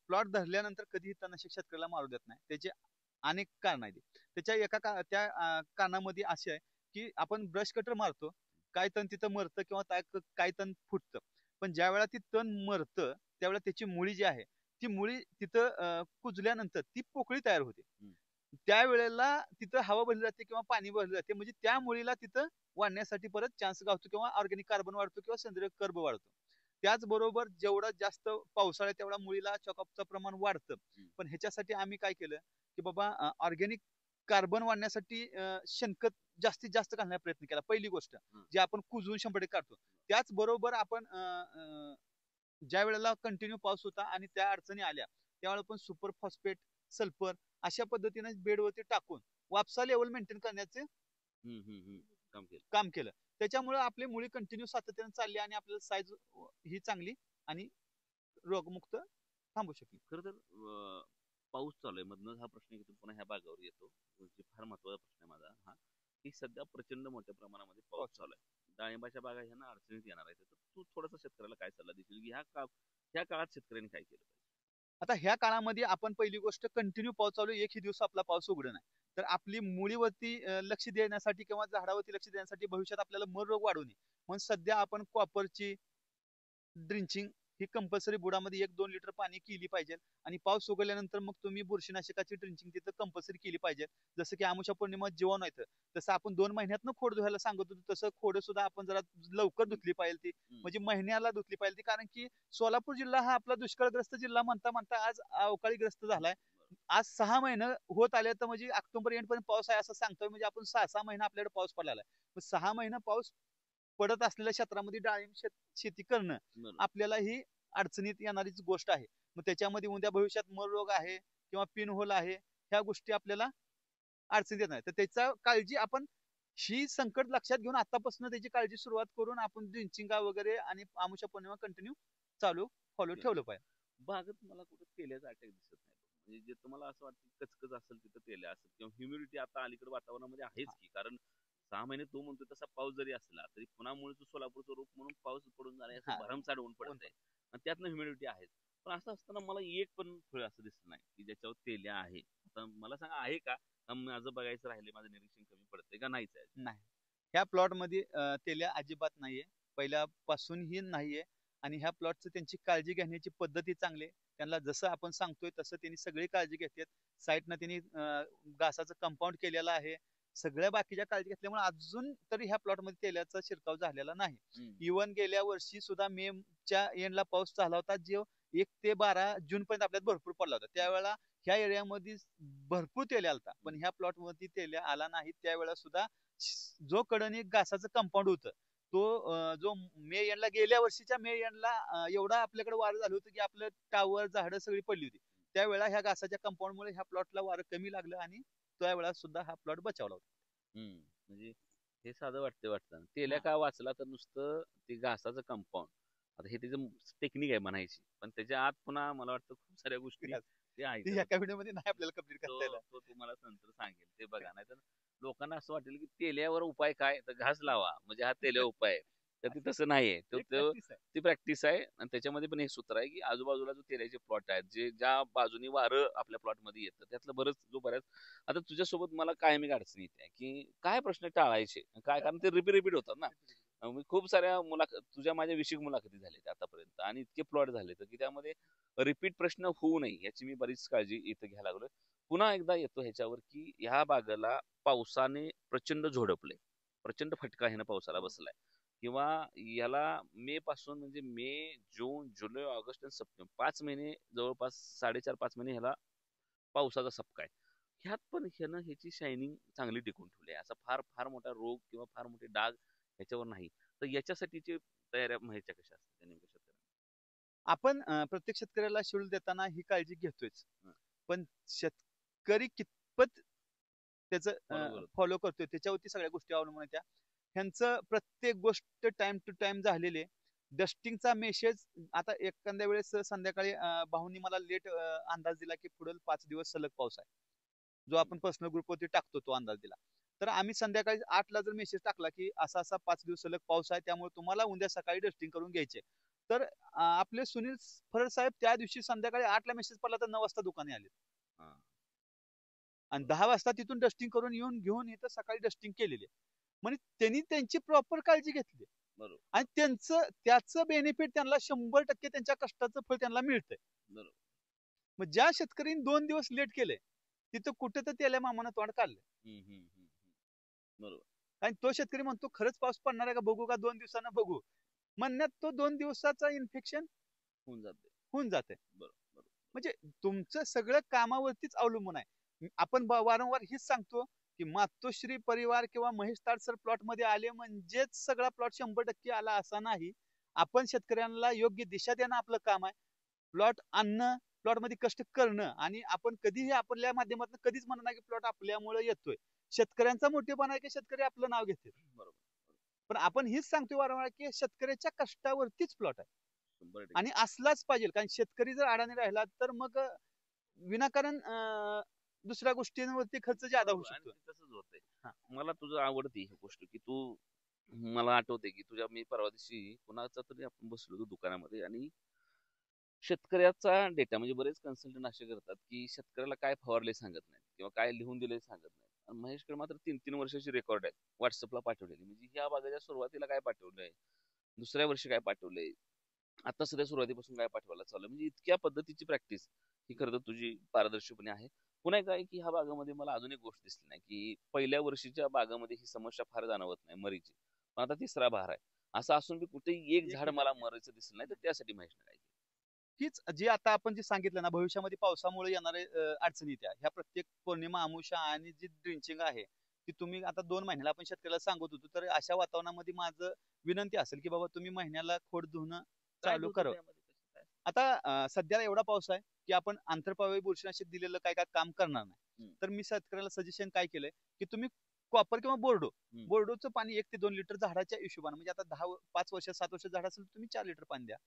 प्लॉट धरल्यानंतर कधीही तणनाशक शेतकऱ्याला मारू देत नाही. त्याचे अनेक कारण आहेत. त्याच्या त्या कारणामध्ये असे आहे की आपण ब्रश कटर मारतो, काय तण तिथं मरतं किंवा काय तण फुटतं. पण ज्या वेळा ती तण मरतं त्यावेळेला त्याची मुळी जी आहे ती मुळी तिथं कुजल्यानंतर ती पोकळी तयार होते. त्यावेळेला तिथं हवा भरली जाते किंवा पाणी भरलं जाते, म्हणजे त्या मुळीला तिथं वाढण्यासाठी परत चान्स गावतो किंवा ऑर्गॅनिक कार्बन वाढतो किंवा सेंद्रिय कर्ब वाढतो. त्याचबरोबर जेवढा जास्त पावसाळा तेवढा मुळीला चॉकअपचं प्रमाण वाढतं. पण ह्याच्यासाठी आम्ही काय केलं की बाबा ऑर्गॅनिक कार्बन वाढण्यासाठी शेणखत जास्तीत जास्त घालण्याचा प्रयत्न केला. पहिली गोष्ट जे आपण कुजवून 100% काढतो. त्याचबरोबर आपण ज्या वेळेला कंटिन्यू पाऊस होता आणि त्या अडचणी आल्या त्यावेळेला पण सुपर फॉस्फेट, सल्फर अशा पद्धतीने बेडवरती टाकून वापसा लेवल मेंटेन करण्याचे काम केलं. त्याच्यामुळे आपली मुळी कंटिन्यू सातत्याने चालली आणि आपल्याला साईज ही चांगली आणि रोगमुक्त थांबू शकली. खरं तर पाऊस चालू आहे मधनच हा प्रश्न घेतो पुन्हा ह्या भागावर येतो. फार महत्वाचा प्रश्न आहे माझा हा, की सध्या प्रचंड मोठ्या प्रमाणामध्ये पाऊस चालू आहे. डाळिंबाच्या बागा ह्यांना अडचणीत येणार आहे. तर तू थोडासा शेतकऱ्याला काय सल्ला देशील की ह्या काळात शेतकऱ्यांनी काय केलं पाहिजे? आता ह्या काळामध्ये आपण पहिली गोष्ट कंटिन्यू पाऊस चालू, एकही दिवस आपला पाऊस उघड नाही, तर आपली मुळीवरती लक्ष देण्यासाठी किंवा झाडावरती लक्ष देण्यासाठी भविष्यात आपल्याला मर रोग वाढू नये म्हणून सध्या आपण कॉपरची ड्रिंचिंग ही कंपल्सरी बुडामध्ये 1-2 लिटर पाणी केली पाहिजे. आणि पाऊस उघडल्यानंतर मग तुम्ही बुरशीनाशकाची ड्रिंचिंग तिथं कंपल्सरी केली पाहिजे. जसं की आमुषा पौर्णिमा जीवाणू येतं तसं आपण 2 महिन्यातनं खोड धुवायला सांगत होतो, तसं खोड सुद्धा आपण जरा लवकर धुतली पाहिजे ती, म्हणजे महिन्याला धुतली पाहिजे ती. कारण की सोलापूर जिल्हा हा आपला दुष्काळग्रस्त जिल्हा म्हणता म्हणता आज अवकाळीग्रस्त झालाय. आज 6 महिने होत आले, तर म्हणजे ऑक्टोबर एंड पर्यंत पाऊस आहे असं सांगतोय. म्हणजे आपण 6 महिने आपल्याकडे पाऊस पडलेला आहे. 6 महिने पाऊस पडत असलेल्या क्षेत्रामध्ये डाळिंब शेती करणं आपल्याला ही अडचणीत येणारीच गोष्ट आहे. मग त्याच्यामध्ये उद्या भविष्यात मर रोग आहे किंवा पिन होल आहे, ह्या गोष्टी आपल्याला अडचणीत येत नाही. तर त्याचा काळजी आपण ही संकट लक्षात घेऊन आतापासून त्याची काळजी सुरुवात करून आपण ड्रिंचिंग वगैरे आणि आमुषा पौर्णिमा कंटिन्यू चालू फॉलो ठेवलं पाहिजे. बागत मला कुठं तेल्याचा अटॅक दिसत नाही. म्हणजे जे तुम्हाला असं वाटतं कचकच असेल तिथं तेल्या असेल किंवा ह्युमिडिटी आता अलीकडे वातावरणामध्ये आहेच की, कारण 6 महिने तू म्हणतो तसा पाऊस जरी असला तरी पुन्हा मुळचं सोलापूरचं रूप म्हणून पाऊस पडून जाणे असं भरमसाठ ऊन पडत आहे आणि त्यातनं ह्युमिडिटी आहे. पण असं असताना मला एक पण फळ असं दिसत नाही की ज्याच्यावर तेल्या आहे. आता मला सांगा आहे का, माझं बघायचं राहिले, माझं निरीक्षण कमी पडतंय का नाहीच आहे? नाही, ह्या प्लॉट मध्ये तेल्या अजिबात नाहीये, पहिल्यापासूनही नाहीये. आणि ह्या प्लॉटचं त्यांची काळजी घेण्याची पद्धती चांगली आहे. त्यांना जसं आपण सांगतोय तसं त्यांनी सगळी काळजी घेतात. साईडनं त्यांनी घासाचं कंपाऊंड केलेलं आहे. सगळ्या बाकीच्या काळजी घेतल्यामुळे अजून तरी ह्या प्लॉट मध्ये तेल्याचा शिरकाव झालेला नाही. इव्हन गेल्या वर्षी सुद्धा मेच्या एंडला पाऊस झाला होता, जो 1 ते 12 जून पर्यंत आपल्यात भरपूर पडला होता. त्यावेळेला ह्या एरियामध्ये भरपूर तेल्या आलता, पण ह्या प्लॉट मध्ये तेल्या आला नाही. त्यावेळेला सुद्धा जो कडणी घासाचं कंपाऊंड होतं तो जो मे एंडला गेल्या वर्षीच्या मे एंडला एवढा आपल्याकडे वारं झालं होतं की आपलं टावर झाडं सगळी पडली होती. त्यावेळेला ह्या घासाच्या कंपाऊंडमुळे ह्या प्लॉटला वारं कमी लागलं आणि त्यावेळेला सुद्धा हा प्लॉट बचावला होता. म्हणजे हे साधं वाटतं तेल्या का वाचला तर नुसतं ते घासाचं कंपाऊंड, आता हे त्याचं टेक्निक आहे म्हणायची, पण त्याच्या आत पुन्हा मला वाटतं खूप साऱ्या गोष्टी एका व्हिडिओ मध्ये नाही आपल्याला कंप्लीट करता येईल. तो तुम्हाला नंतर सांगेल ते बघा. नाही तर लोकांना असं वाटेल की तेल्यावर उपाय काय, तर घास लावा म्हणजे हा तेल्या उपाय आहे. तर ती तसं नाहीये एक practice आहे. ती प्रॅक्टिस आहे. आणि त्याच्यामध्ये पण हे सूत्र आहे की आजूबाजूला जो तेलाचे प्लॉट आहेत, ज्या बाजूनी वारं आपल्या प्लॉट मध्ये येतं, त्यातलं बऱ्याच आता तुझ्यासोबत मला कायमी अडचण येते की काय प्रश्न टाळायचे, काय कारण ते रिपीट होतात ना. मी खूप साऱ्या तुझ्या माझ्या विषयक मुलाखती झाल्या आतापर्यंत, आणि इतके प्लॉट झाले तर की त्यामध्ये रिपीट प्रश्न होऊ नये याची मी बरीच काळजी इथं घ्यायला लागलोय. पुन्हा एकदा येतो ह्याच्यावर की ह्या बागेला पावसाने प्रचंड झोडपले, प्रचंड फटका ह्यानं पावसाला बसलाय. किंवा याला मे पासून, म्हणजे मे, जून, जुलै, ऑगस्ट आणि सप्टेंबर 5 महिने, जवळपास 4.5-5 महिने ह्याला पावसाचा सपका आहे. ह्यात पण ह्यानं ह्याची शायनिंग चांगली टिकून ठेवली आहे. असा फार फार मोठा रोग किंवा फार मोठे डाग ह्याच्यावर नाही. तर याच्यासाठीची तयाऱ्या ह्याच्या कशा असतात नेमक्या शेतकऱ्यांना? आपण प्रत्येक शेतकऱ्याला शेड्यूल देताना ही काळजी घेतोयच, हं. पण शेतकरी कितपत त्याचं बरोबर. फॉलो करतोय त्याच्यावरती सगळ्या गोष्टी अवलंबून आहेत. ह्यांचं प्रत्येक गोष्ट टाइम टू टाइम झालेली. डस्टिंगचा मेसेज आता एखाद्या वेळेस संध्याकाळी भाऊनी मला लेट अंदाज दिला की पुढील 5 दिवस सलग पाऊस आहे, जो आपण पर्सनल ग्रुपवरती टाकतो तो अंदाज दिला. तर आम्ही संध्याकाळी 8ला जर मेसेज टाकला की असा असा 5 दिवस सलग पाऊस आहे, त्यामुळे तुम्हाला उद्या सकाळी डस्टिंग करून घ्यायचे, तर आपले सुनील फरड साहेब त्या दिवशी संध्याकाळी 8ला मेसेज पडला तर 9 वाजता दुकाने आले, हा. आणि 10 वाजता तिथून डस्टिंग करून घेऊन इथं सकाळी डस्टिंग केलेली आहे. म्हणजे त्यांनी त्यांची प्रॉपर काळजी घेतली, बरोबर. आणि त्याचं बेनिफिट त्यांना 100% त्यांच्या कष्टाचं फळ त्यांना मिळतंय. बरोबर. मग ज्या शेतकऱ्यांनी 2 दिवस लेट केले तिथं कुठं तर त्याला मामानं तोंड काढलं. बरोबर. आणि तो शेतकरी म्हणतो खरंच पाऊस पडणार आहे का बघू, का 2 दिवसानं बघू, म्हणण्यात तो 2 दिवसाचा इन्फेक्शन होऊन जाते. बरोबर. म्हणजे तुमचं सगळं कामावरतीच अवलंबून आहे. आपण वारंवार हीच सांगतो की मातोश्री परिवार किंवा महेश ताडसर प्लॉट मध्ये आले म्हणजेच सगळा प्लॉट 100% आला असा नाही. आपण शेतकऱ्यांना योग्य दिशा देणं आपलं काम आहे. प्लॉट आणणं, प्लॉट मध्ये कष्ट करणं, आणि आपण कधीही आपल्या माध्यमातून कधीच म्हणणार नाही की प्लॉट आपल्यामुळे येतोय. शेतकऱ्यांचा मोठेपणा आहे की शेतकरी आपलं नाव घेते. बरोबर. पण आपण हीच सांगतो वारंवार की शेतकऱ्याच्या कष्टावरतीच प्लॉट आहे, 100%. आणि असलाच पाहिजे. कारण शेतकरी जर अडाणी राहिला तर मग विनाकारण दुसऱ्या गोष्टींवरती खर्च जादा होऊ बरोबर. आणि शकतो. ते तसंच होतंय. हा. मला तुझं आवडते ही गोष्ट की तू, मला आठवते की मी परवा दिवशी कुणाचा तरी आपण बसलो होतो दुकानामध्ये, आणि शेतकऱ्याचा डेटा, म्हणजे बरेच कन्सल्टंट असे करतात की शेतकऱ्याला काय फवारले सांगत नाहीत किंवा काय लिहून दिले सांगत नाहीत. आणि महेशकडे मात्र 3-3 वर्षाची रेकॉर्ड आहे व्हॉट्सअपला पाठवलेली. म्हणजे ह्या बागाच्या सुरुवातीला काय पाठवलंय, दुसऱ्या वर्षी काय पाठवलंय, आता सध्या सुरुवातीपासून काय पाठवायला चालू आहे. म्हणजे इतक्या पद्धतीची प्रॅक्टिस ही खरं तर तुझी पारदर्शीपणे आहे. पुन्हा एक आहे की ह्या बागामध्ये मला अजून एक गोष्ट दिसली नाही की पहिल्या वर्षीच्या बागामध्ये ही समस्या फार जाणवत नाही मरीची, पण आता तिसरा बहार आहे. असं असून बी कुठेही एक झाड मला मरायचं दिसलं नाही. तर त्यासाठी महेशने काय केलं? हीच जी आता आपण जे सांगितलं ना, भविष्यामध्ये पावसामुळे येणारे अडचणी त्या ह्या प्रत्येक पौर्णिमा, अमावस्या आणि जी ड्रिंचिंग आहे ती तुम्ही आता 2 महिन्याला आपण शेतकऱ्याला सांगत होतो, तर अशा वातावरणामध्ये माझं विनंती असेल की बाबा तुम्ही महिन्याला खोड धुणं काय चालू धोतं करावं. त्यामध्ये, कसं काय? आता सध्याला एवढा पाऊस आहे की आपण आंतरपाळी बुरशीनाशक दिलेलं काय काय काम करणार नाही. हम्म. तर मी शेतकऱ्याला सजेशन काय केलंय की तुम्ही कॉपर किंवा बोर्डोचं पाणी 1 ते 2 लिटर झाडाच्या हिशोबाने, म्हणजे आता 5 वर्ष 7 वर्ष झाड असेल तर तुम्ही 4 लिटर पाणी द्या.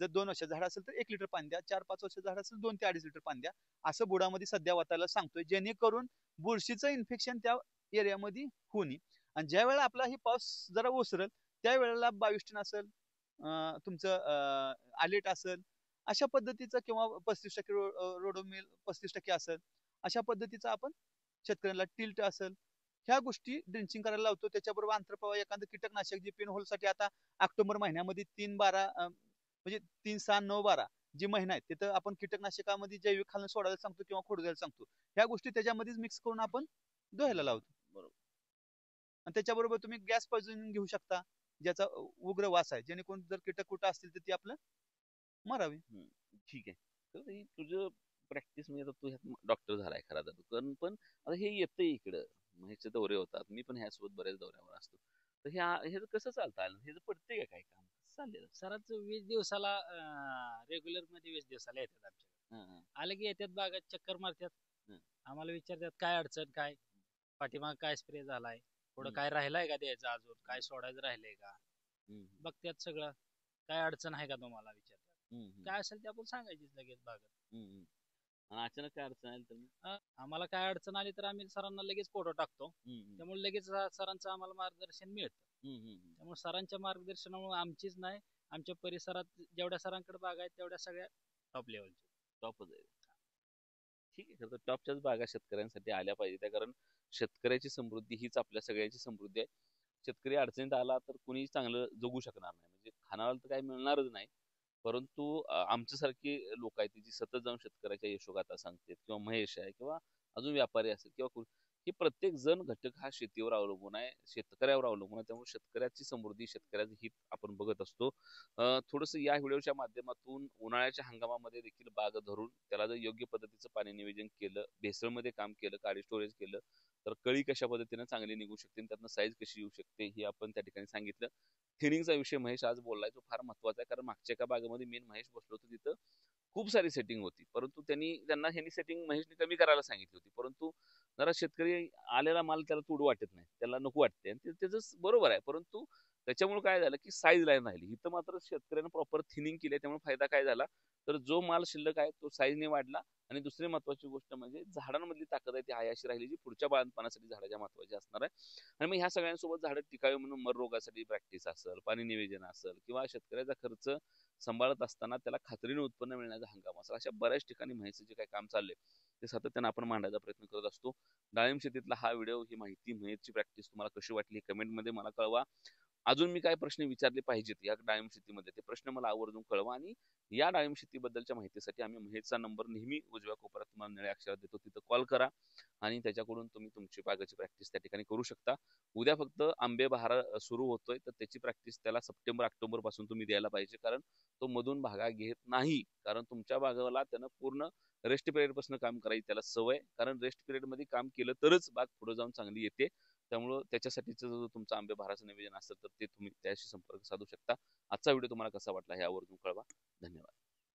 जर 2 वर्ष झाड असेल तर 1 लिटर पाणी द्या. 4-5 वर्ष झाड असेल 2 ते 2.5 लिटर पाणी द्या. असं बुडामध्ये सध्या वाटायला सांगतोय, जेणेकरून बुरशीचं इन्फेक्शन त्या एरियामध्ये होऊ नये. आणि ज्या वेळेला आपला ही पाऊस जरा ओसरल त्यावेळेला 22 टन असेल, तुमचं आलेट असेल, अशा पद्धतीचं, किंवा 35% रोडोमिल 35% असेल, अशा पद्धतीचं आपण शेतकऱ्यांना टिल्ट असेल ह्या गोष्टी ड्रिंचिंग करायला लावतो. त्याच्याबरोबर आंतरप्रवाह एखादं कीटकनाशक जे पिन होलसाठी आता ऑक्टोबर महिन्यामध्ये 3-12 म्हणजे 3-6-9-12 जी महिना आहे तिथं आपण कीटकनाशकामध्ये जैविक खालून सोडायला सांगतो किंवा खोड द्यायला सांगतो. ह्या गोष्टी त्याच्यामध्येच मिक्स करून आपण धुवायला लावतो. बरोबर. आणि त्याच्याबरोबर तुम्ही गॅस पॉइझनिंग घेऊ शकता, ज्याचा उग्र वास आहे, जेणेकरून जर कीटक कुठं असतील तर ती आपलं मरावी. ठीक आहे. तर हे तुझं प्रॅक्टिस, म्हणजे आता तू ह्यात डॉक्टर झालाय खरा तर पण आता हे येतंय इकडं, ह्याचे दौरे होतात, मी पण ह्यासोबत बऱ्याच दौऱ्यावर असतो. तर हे कसं चालतं आलं, हे पडतंय का काय काम, कसं चाललेलं? सरांच 20 दिवसाला रेग्युलर मध्ये 20 दिवसाला येतात आमच्याकडे. हां, हां. आले की येतात बागात चक्कर मारतात. हं. आम्हाला विचारतात काय अडचण, काय पाठीमाग काय स्प्रे झालाय, पुढं हं. काय राहिलाय का द्यायचं, अजून काय सोडायचं राहिलंय का, बघतात सगळं. काय अडचण आहे का तुम्हाला विचारतात, काय असेल ते आपण सांगायचीच लगेच बागत. आणि अचानक काय अडचण आली तर मग? आम्हाला काय अडचण आली तर आम्ही सरांना लगेच फोटो टाकतो, त्यामुळे लगेच सरांचं आम्हाला मार्गदर्शन मिळतं. त्यामुळे सरांच्या मार्गदर्शनामुळे आमचीच नाही, आमच्या परिसरात जेवढ्या सरांकडे बागा आहेत तेवढ्या सगळ्या टॉप लेवलच्या. टॉपच आहे. ठीक आहे, खरं तर टॉपच्याच बागा शेतकऱ्यांसाठी आल्या पाहिजे त्या, कारण शेतकऱ्याची समृद्धी हीच आपल्या सगळ्यांची समृद्धी आहे. शेतकरी अडचणीत आला तर कुणी चांगलं जगू शकणार नाही, म्हणजे खानाला तर काही मिळणारच नाही. परंतु आमच्यासारखी लोक आहेत जी सतत जाऊन शेतकऱ्याच्या यशोगाथा सांगतात, किंवा महेश आहे किंवा अजून व्यापारी असेल किंवा हे प्रत्येक जण घटक हा शेतीवर अवलंबून आहे, शेतकऱ्यावर अवलंबून आहे. त्यामुळे शेतकऱ्याची समृद्धी, शेतकऱ्याचं हित आपण बघत असतो. थोडंसं या व्हिडिओच्या माध्यमातून उन्हाळ्याच्या हंगामामध्ये देखील बाग धरून त्याला जर योग्य पद्धतीचं पाणी नियोजन केलं, भेसळमध्ये काम केलं, काळी स्टोरेज केलं, तर कळी कशा पद्धतीने चांगली निघू शकते आणि त्यातनं साईज कशी येऊ शकते हे आपण त्या ठिकाणी सांगितलं. थिनिंगचा विषय महेश आज बोललाय तो फार महत्वाचा आहे, कारण मागच्या एका बागेमध्ये मेन महेश बसलो होतो तिथं खूप सारी सेटिंग होती, परंतु त्यांनी सेटिंग महेशने कमी करायला सांगितली होती. परंतु जरा शेतकरी आलेला माल त्याला तोडू वाटत नाही, त्याला नको वाटते, आणि त्याचं बरोबर आहे. परंतु त्याच्यामुळे काय झालं की साईज लाईन राहिली. इथं मात्र शेतकऱ्यानं प्रॉपर थिनिंग केली, त्यामुळे फायदा काय झाला, तर जो माल शिल्लक आहे तो साईजने वाढला. आणि दुसरी महत्वाची गोष्ट म्हणजे झाडांमधली ताकद आहे ती आयाशी राहिली, जी पुढच्या बाळणपणासाठी झाडाच्या महत्वाची असणार आहे. आणि मग ह्या सगळ्यांसोबत झाडं टिकावी म्हणून मर रोगासाठी प्रॅक्टिस असेल, पाणी नियोजन असेल, किंवा शेतकऱ्याचा खर्च सांभाळत असताना त्याला खात्रीने उत्पन्न मिळण्याचा हंगाम असेल, अशा बऱ्याच ठिकाणी म्हैसचं जे काही काम चाललंय ते सातत्याने आपण मांडायचा प्रयत्न करत असतो. डाळिंब शेतीतला हा व्हिडिओ, ही माहिती, म्हैसची प्रॅक्टिस तुम्हाला कशी वाटली कमेंटमध्ये मला कळवा. अजून मी काय प्रश्न विचारले पाहिजेत या डाळिंब शेतीमध्ये ते प्रश्न मला आवर्जून कळवा. आणि या डाळिंब शेतीबद्दलच्या माहितीसाठी आम्ही महेशचा नंबर नेहमी उजव्या कोपऱ्यात तुम्हाला निळ्या अक्षरात देतो, तिथं कॉल करा आणि त्याच्याकडून तुम्ही तुमची बागाची प्रॅक्टिस त्या ठिकाणी करू शकता. उद्या फक्त आंबे बहार सुरू होतोय, तर त्याची प्रॅक्टिस त्याला सप्टेंबर ऑक्टोबर पासून तुम्ही द्यायला पाहिजे, कारण तो मधून भागा घेत नाही. कारण तुमच्या बागाला त्यानं पूर्ण रेस्ट पिरियड पासून काम करायची त्याला सवय, कारण रेस्ट पिरियड मध्ये काम केलं तरच बाग पुढे जाऊन चांगली येते. त्यामुळं त्याच्यासाठीचं जो तुमचा आंबे बहाराचं नियोजन असेल तर ते तुम्ही त्याशी संपर्क साधू शकता. आजचा व्हिडिओ तुम्हाला कसा वाटला हे आवर्जून कळवा. धन्यवाद.